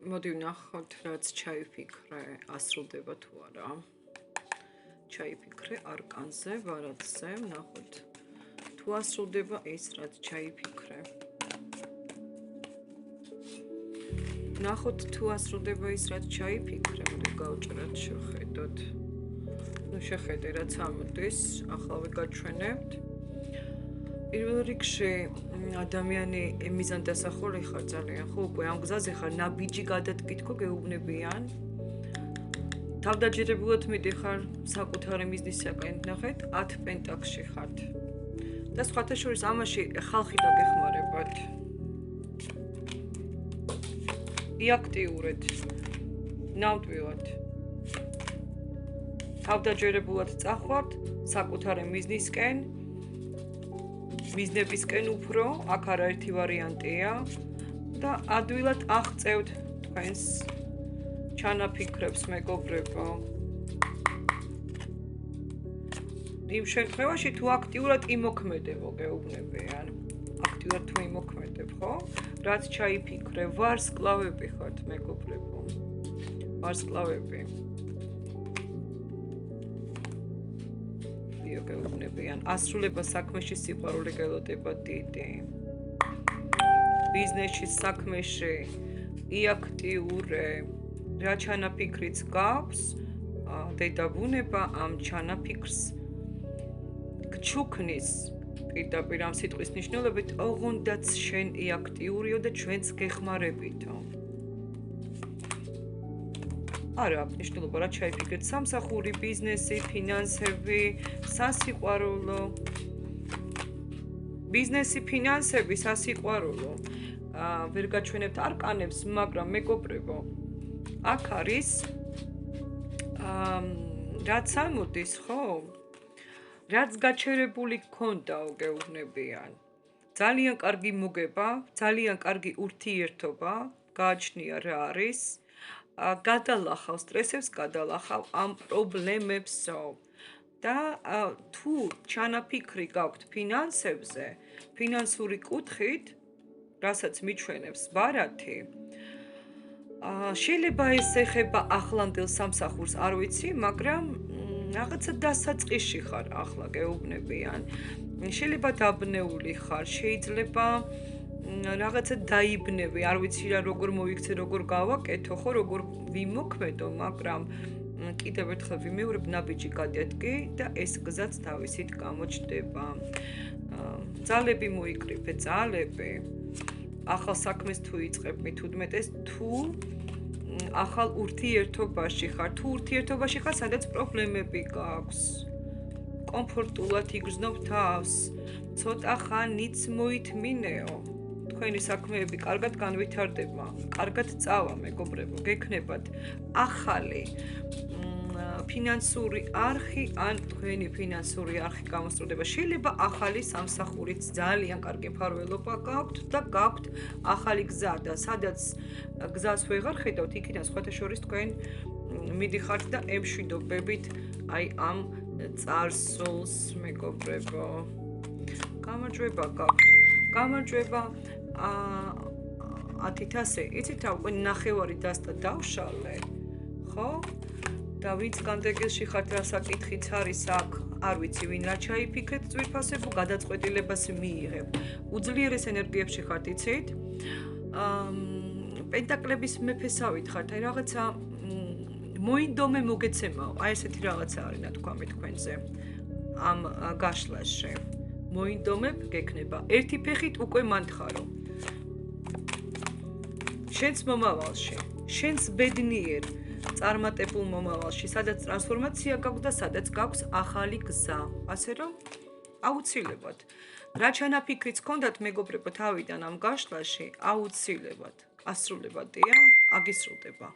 მოდი ვნახოთ, რაც ჩაიფიქრე, ასრულდება თუ არა. ჩაიფიქრე არკანზე, ვარათზე, ვნახოთ. თუ ასრულდება ის, რაც ჩაიფიქრე. ვნახოთ, თუ ასრულდება ის, რაც ჩაიფიქრე, მოდი გავჭრათ, შევხედოთ. შეხედე, რაც ამოდის, ახალვე გაჩვენებთ. პირველ რიგში ადამიანი მიზანდასახული ხარ ძალიან, ხო, უკვე ამ გზაზე ხარ, ნაბიჯი გადადგითქო გეუბნებიან. თავდაჯერებულად მიდიხარ საკუთარი მიზნისაკენ, ნახეთ, 10 პენტაკლში ხართ. და სხვათა შორის ამაში ხალხი დაგეხმარებათ. იაქტიურეთ, ნამდვილად. თავდაჯერებულად წახვართ საკუთარი მიზნისკენ, მიზნებისკენ უფრო, აქ არაერთი ვარიანტია და ადვილად აღწევთ თქვენს ჩანაფიქრებს, მეგობრებო. იმ შემთხვევაში თუ აქტიურად იმოქმედებო, გეუბნებიან. აქტიურად თუ იმოქმედებ, ხო? რაც ჩაიფიქრე, ვარსკვლავები ხართ, მეგობრებო. ვარსკვლავები. გეუბნებიან. ასრულება საქმეში სიყვარული გელოდება დიდი. ბიზნესში, საქმეში იაქტიურე. რა ჩანაფიქრიც გაქვს, დედაბუნება ამ ჩანაფიქრს გჩუქნის პირდაპირ ამ სიტყვის ნიშნულობით, ოღონდაც შენ იაქტიურიო და ჩვენც გეხმარებითო. არა აქვს მნიშვნელობა, რა ჩაიფიქრეთ, სამსახური, ბიზნესი, ფინანსები, სასიყვარულო. ბიზნესი, ფინანსები, სასიყვარულო. ვერ გაჩვენებთ არკანებს, მაგრამ მეგობრებო, აქ არის რაც ამოდის, ხო? რაც გაჩერებული გქონდაო, გეუბნებიან. ძალიან კარგი მოგება, ძალიან კარგი ურთიერთობა, გააჩნია რა არის. გადალახავ სტრესებს, გადალახავ ამ პრობლემებსო. და თუ ჩანაფიქრი გაქვთ ფინანსებზე, ფინანსური კუთხით, რასაც მიჩვენებს ბარათი, შეიძლება ეს ეხება ახლანდელ სამსახურს, არ ვიცი, მაგრამ რაღაცა დასაწყისში ხარ ახლა, გეუბნებიან. შეიძლება დაბნეული ხარ, შეიძლება რაღაცა დაიბნევი, არ ვიცი რა როგორ მოიქცე, როგორ გავაკეთო, ხო, როგორ ვიმოქმედო, მაგრამ კიდევ ერთხელ ვიმეორებ, ნაბიჯი გადადგე და ეს გზაც თავისით გამოჩნდება. ძალები მოიკრიფე, ძალები. ახალ საქმეს თუ იწყებ, მით უდმეტეს თუ ახალ ურთიერთობაში ხარ, თუ ურთიერთობაში ხარ, სადაც პრობლემები გაქვს. კომფორტულად იგრძნობ თავს, ცოტა ხანიც მოითმინეო. თქვენი საქმეები კარგად განვითარდება, კარგად წავა, მეგობრებო, გექნებათ ახალი ფინანსური არხი, ან თქვენი ფინანსური არხი გამოსწორდება. შეიძლება ახალი სამსახურიც ძალიან კარგი მფარველობა გაქვთ და გაქვთ ახალი გზა და სადაც გზას ვეღარ ხედავთ, იქიდან სხვათა შორის თქვენ მიდიხართ და ემშვიდობებით აი ამ წარსულს, მეგობრებო. გამარჯვება გაქვთ. გამარჯვება 10-ზე, იცით რა, უკვე ნახევარი დასტა დავშალე, ხო? და ვინც განდეგილში ხართ, რა საკითხიც არის აქ, არ ვიცი, ვინ რა ჩაიფიქრეთ, ძვირფასებო გადაწყვეტილებას მიიღებ. უძლიერეს ენერგიებში ხართ, იცით? პენტაკლების მეფესავით ხართ, აი რაღაცა მოინდომე მოგეცემაო, აი ესეთი რაღაცა არის ნათქვამი თქვენზე ამ გაშლაში. მოინდომებ, გექნება. ერთი ფეხით უკვე მანთხარო. შენს მომავალში, შენს ბედნიერ წარმატებულ მომავალში, სადაც ტრანსფორმაცია გაქვს და სადაც გაქვს ახალი გზა. ასე რომ, აუცილებლად. რა ჩანაფიქრიც გქონდათ, მეგობრებო, თავიდან ამ გაშლაში, აუცილებლად. ასრულებადია, აგისრულდება.